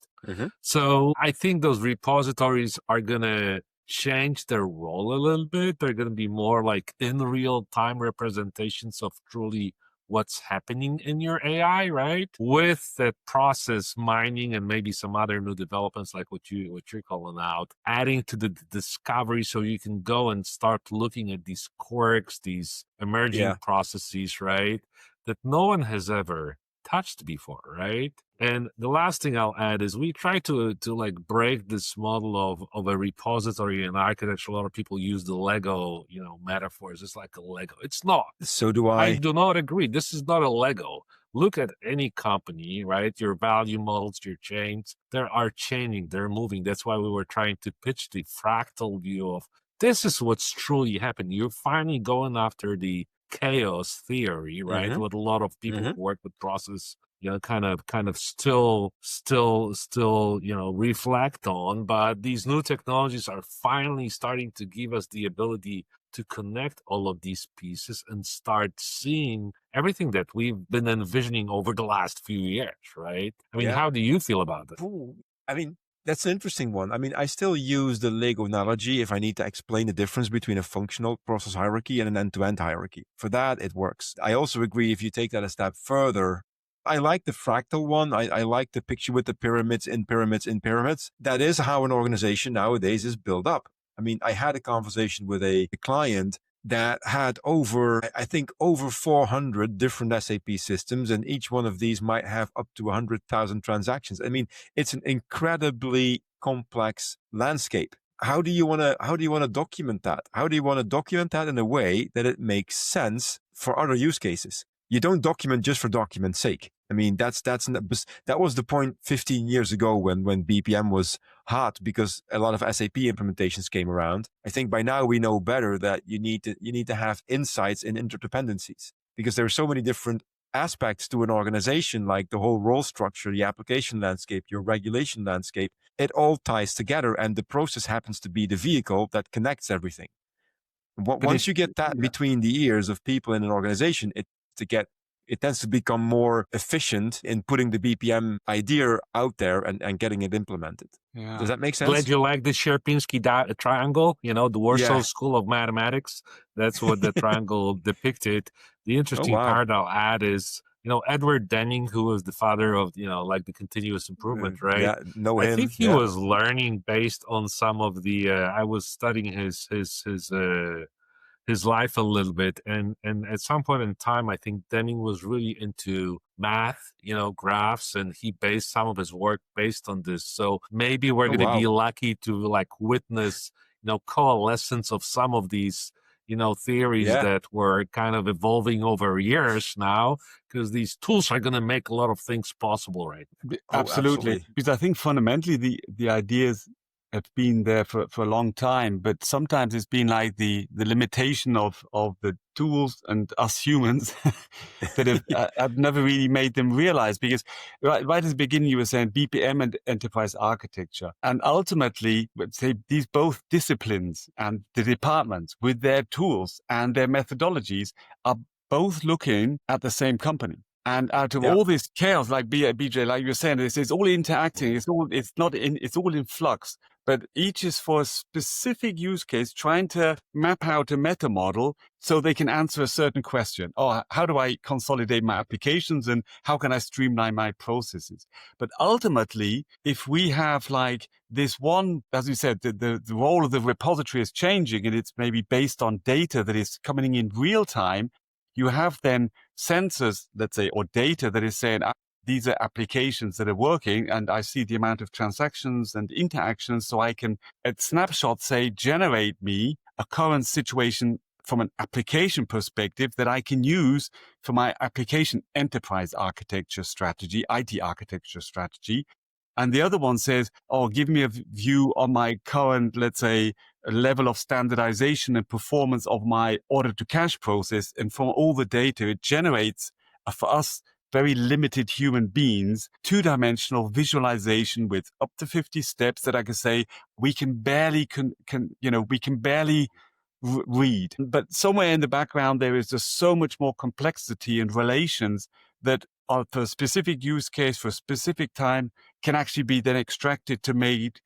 So I think those repositories are going to change their role a little bit. They're going to be more like in real time representations of truly what's happening in your AI, right? With the process mining and maybe some other new developments like what you're calling out, adding to the discovery, so you can go and start looking at these quirks, these emerging processes, right? That no one has ever touched before, right? And the last thing I'll add is we try to like break this model of a repository in architecture. A lot of people use the Lego, metaphors. It's like a Lego. It's not. So do I. I do not agree. This is not a Lego. Look at any company, right? Your value models, your chains, they are changing, they're moving. That's why we were trying to pitch the fractal view of this is what's truly happening. You're finally going after the chaos theory, right? What a lot of people who work with process, kind of still, reflect on. But these new technologies are finally starting to give us the ability to connect all of these pieces and start seeing everything that we've been envisioning over the last few years, right? I mean, how do you feel about it? That's an interesting one. I still use the Lego analogy if I need to explain the difference between a functional process hierarchy and an end-to-end hierarchy. For that, it works. I also agree if you take that a step further, I like the fractal one. I like the picture with the pyramids in pyramids in pyramids. That is how an organization nowadays is built up. I had a conversation with a client that had over 400 different SAP systems, and each one of these might have up to 100,000 transactions. It's an incredibly complex landscape. how do you want to document that? How do you want to document that in a way that it makes sense for other use cases? You don't document just for document's sake. I mean, that was the point 15 years ago when BPM was hot, because a lot of SAP implementations came around. I think by now we know better that you need to have insights in interdependencies, because there are so many different aspects to an organization, like the whole role structure, the application landscape, your regulation landscape. It all ties together, and the process happens to be the vehicle that connects everything. Once you get that between the ears of people in an organization, it tends to become more efficient in putting the BPM idea out there and getting it implemented. Yeah. Does that make sense? Glad you like the Sierpinski triangle, the Warsaw School of Mathematics. That's what the triangle depicted. The interesting part I'll add is, Edward Denning, who was the father of, like the continuous improvement, right? Yeah, know him. I think he was learning based on some of the, I was studying his life a little bit, and at some point in time, I think Denning was really into math, graphs, and he based some of his work based on this. So maybe we're going to be lucky to witness, coalescence of some of these, theories that were kind of evolving over years now, because these tools are going to make a lot of things possible, right? Absolutely. Because I think fundamentally the ideas have been there for a long time, but sometimes it's been like the limitation of the tools and us humans that have never really made them realize. Because right at the beginning you were saying BPM and enterprise architecture, and ultimately, let's say, these both disciplines and the departments with their tools and their methodologies are both looking at the same company. And out of all this chaos, like BJ, like you were saying, it's all interacting. It's all in flux. But each is for a specific use case, trying to map out a meta model so they can answer a certain question. Oh, how do I consolidate my applications, and how can I streamline my processes? But ultimately, if we have like this one, as you said, the role of the repository is changing, and it's maybe based on data that is coming in real time, you have then sensors, let's say, or data that is saying, these are applications that are working, and I see the amount of transactions and interactions, so I can, at snapshot, say, generate me a current situation from an application perspective that I can use for my application enterprise architecture strategy, IT architecture strategy. And the other one says, give me a view on my current, let's say, level of standardization and performance of my order to cash process. And from all the data, it generates, for us, very limited human beings, two-dimensional visualization with up to 50 steps that I can say we can barely read. But somewhere in the background, there is just so much more complexity and relations that are for a specific use case, for a specific time, can actually be then extracted to make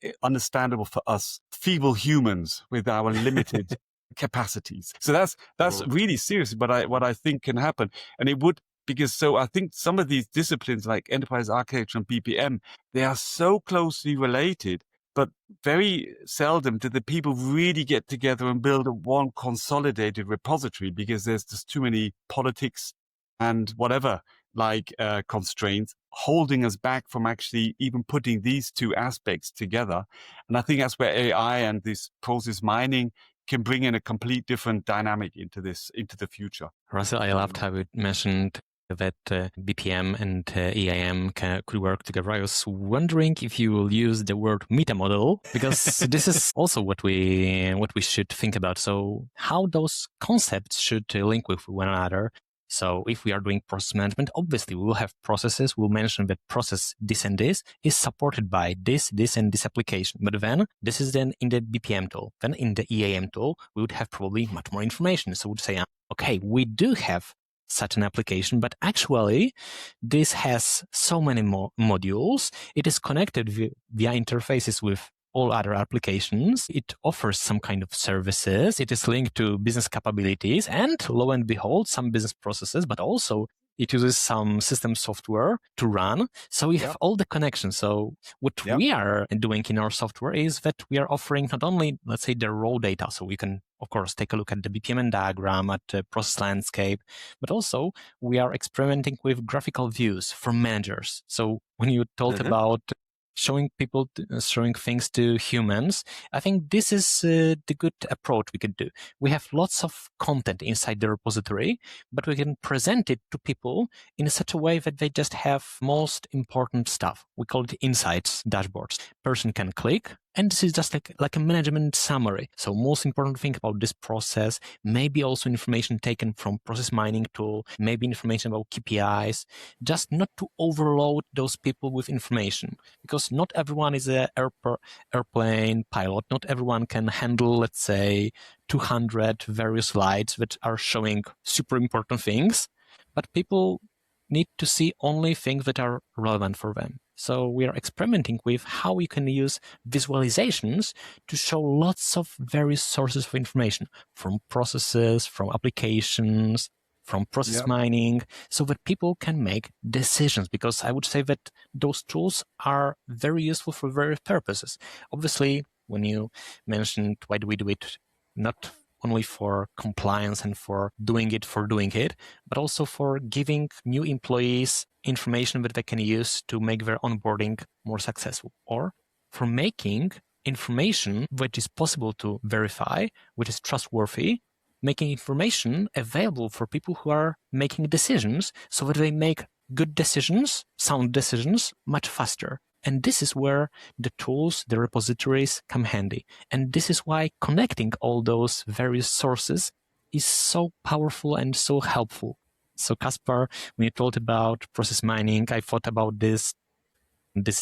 it understandable for us feeble humans with our limited capacities. So that's really serious, but what I think can happen. And it would, because so I think some of these disciplines like enterprise architecture and BPM, they are so closely related, but very seldom do the people really get together and build one consolidated repository, because there's just too many politics and whatever constraints holding us back from actually even putting these two aspects together. And I think that's where AI and this process mining can bring in a complete different dynamic into the future. Russell, I loved how you mentioned that BPM and EIM could work together. I was wondering if you will use the word meta model, because this is also what we should think about. So how those concepts should link with one another. So if we are doing process management, obviously we will have processes. We'll mention that process this and this is supported by this, and this application. But then this is then in the BPM tool. Then in the EAM tool, we would have probably much more information. So we'd say, okay, we do have such an application, but actually this has so many more modules. It is connected via interfaces with all other applications. It offers some kind of services. It is linked to business capabilities and, lo and behold, some business processes, but also it uses some system software to run. So we have all the connections. So what we are doing in our software is that we are offering not only, let's say, the raw data. So we can, of course, take a look at the BPMN diagram, at the process landscape, but also we are experimenting with graphical views for managers. So when you told about showing things to humans. I think this is the good approach we could do. We have lots of content inside the repository, but we can present it to people in such a way that they just have most important stuff. We call it insights dashboards. Person can click, and this is just like a management summary. So most important thing about this process, maybe also information taken from process mining tool, maybe information about KPIs, just not to overload those people with information, because not everyone is an airplane pilot. Not everyone can handle, let's say, 200 various slides that are showing super important things, but people need to see only things that are relevant for them. So we are experimenting with how we can use visualizations to show lots of various sources of information from processes, from applications, from process mining, so that people can make decisions. Because I would say that those tools are very useful for various purposes. Obviously, when you mentioned why do we do it, not only for compliance and for doing it, but also for giving new employees information that they can use to make their onboarding more successful, or for making information which is possible to verify, which is trustworthy, making information available for people who are making decisions so that they make good decisions, sound decisions, much faster. And this is where the tools, the repositories come handy. And this is why connecting all those various sources is so powerful and so helpful. So Caspar, when you told about process mining, I thought about this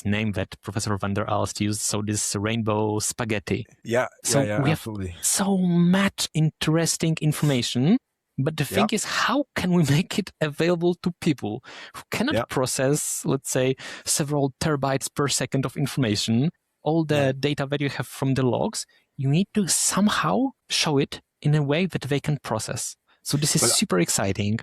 name that Professor van der Aalst used, so this rainbow spaghetti. We absolutely. Have so much interesting information, but the thing is, how can we make it available to people who cannot process, let's say, several terabytes per second of information, all the data that you have from the logs? You need to somehow show it in a way that they can process. So this is super exciting.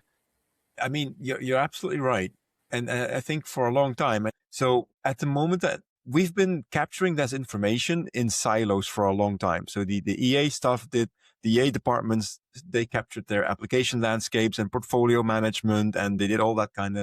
I mean, you're absolutely right. And I think for a long time. So at the moment that we've been capturing that information in silos for a long time. So the EA stuff did, the EA departments, they captured their application landscapes and portfolio management, and they did all that kind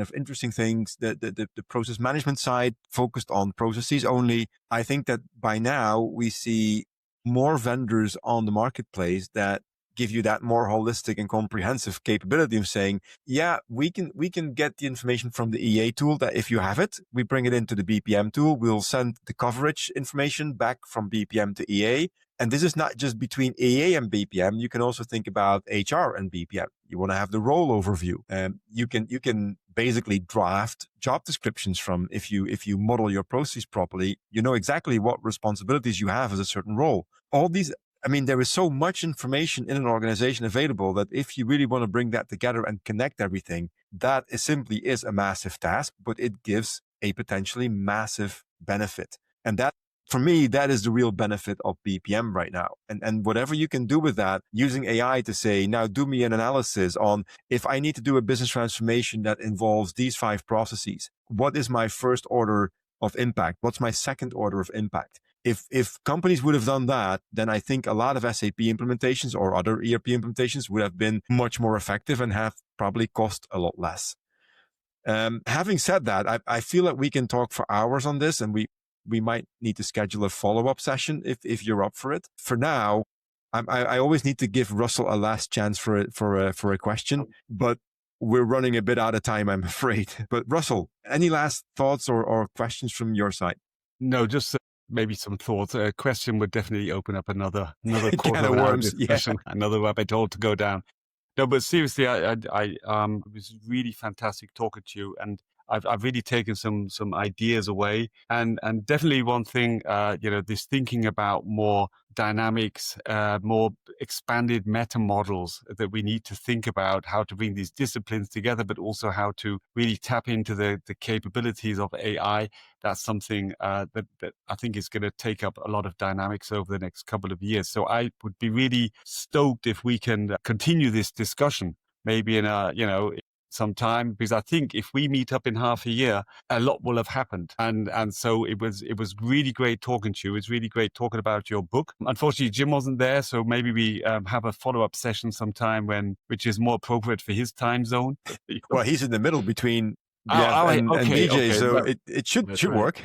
of interesting things. The process management side focused on processes only. I think that by now we see more vendors on the marketplace that give you that more holistic and comprehensive capability of saying, yeah, we can get the information from the EA tool, that if you have it, we bring it into the BPM tool. We'll send the coverage information back from BPM to EA. And this is not just between EA and BPM. You can also think about HR and BPM. You want to have the role overview. You can basically draft job descriptions from, if you model your process properly, you know exactly what responsibilities you have as a certain role. All these, I mean, there is so much information in an organization available that if you really want to bring that together and connect everything, that simply is a massive task, but it gives a potentially massive benefit. And that, for me, that is the real benefit of BPM right now. And whatever you can do with that, using AI to say, now do me an analysis on, if I need to do a business transformation that involves these 5 processes, what is my first order of impact? What's my second order of impact? If companies would have done that, then I think a lot of SAP implementations or other ERP implementations would have been much more effective and have probably cost a lot less. Having said that, I feel like we can talk for hours on this, and we might need to schedule a follow-up session if you're up for it. For now, I always need to give Russell a last chance for a question, but we're running a bit out of time, I'm afraid. But Russell, any last thoughts or questions from your side? No, just maybe some thoughts. A question would definitely open up another can of worms, discussion, another rabbit hole to go down. No, but seriously, it was really fantastic talking to you, and I've really taken some ideas away, and definitely one thing, this thinking about more dynamics, more expanded meta models, that we need to think about how to bring these disciplines together, but also how to really tap into the capabilities of AI. That's something that I think is going to take up a lot of dynamics over the next couple of years. So I would be really stoked if we can continue this discussion, maybe in some time, because I think if we meet up in half a year, a lot will have happened. And so it was really great talking to you. It's really great talking about your book. Unfortunately, Jim wasn't there, so maybe we have a follow-up session sometime which is more appropriate for his time zone. Well, he's in the middle between and BJ, okay. so it should That's should right. work.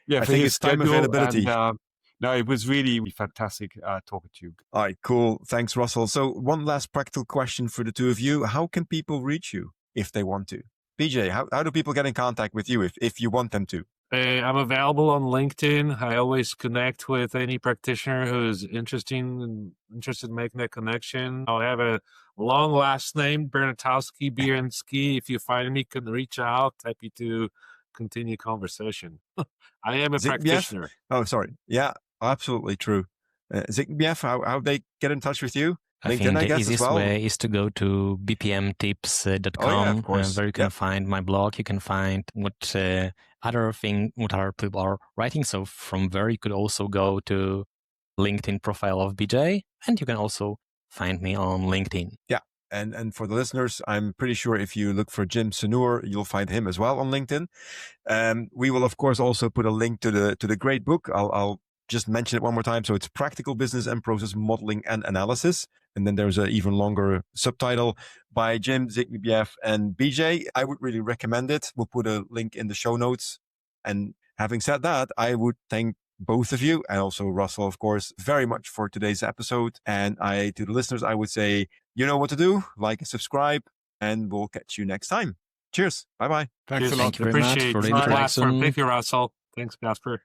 Yeah, I for think his it's time schedule. availability. And, no, it was really fantastic talking to you. All right, cool. Thanks, Russell. So one last practical question for the two of you. How can people reach you if they want to? BJ, how do people get in contact with you if you want them to? I'm available on LinkedIn. I always connect with any practitioner who's interested in making that connection. I have a long last name, Biernatowski, Biernski. If you find me, can reach out. Happy to continue conversation. I am a Zbigniew? practitioner. Oh, sorry. Yeah, absolutely true. Zbigniew, how they get in touch with you? I LinkedIn, think I the guess, as easiest well. way is to go to bpmtips.com, Oh, yeah, of course. where you can find my blog. You can find what other people are writing. So from there, you could also go to LinkedIn profile of BJ, and you can also find me on LinkedIn. Yeah. And for the listeners, I'm pretty sure if you look for Jim Senur, you'll find him as well on LinkedIn. We will, of course, also put a link to the great book. I'll just mention it one more time. So it's Practical Business and Process Modeling and Analysis. And then there's an even longer subtitle by Jim, Zbigniew, and BJ. I would really recommend it. We'll put a link in the show notes. And having said that, I would thank both of you and also Russell, of course, very much for today's episode. And to the listeners, I would say, you know what to do. Like and subscribe, and we'll catch you next time. Cheers. Bye-bye. Thanks a lot. Thank you very much Appreciate for the the platform. introduction. Thank you, Russell. Thanks, Caspar.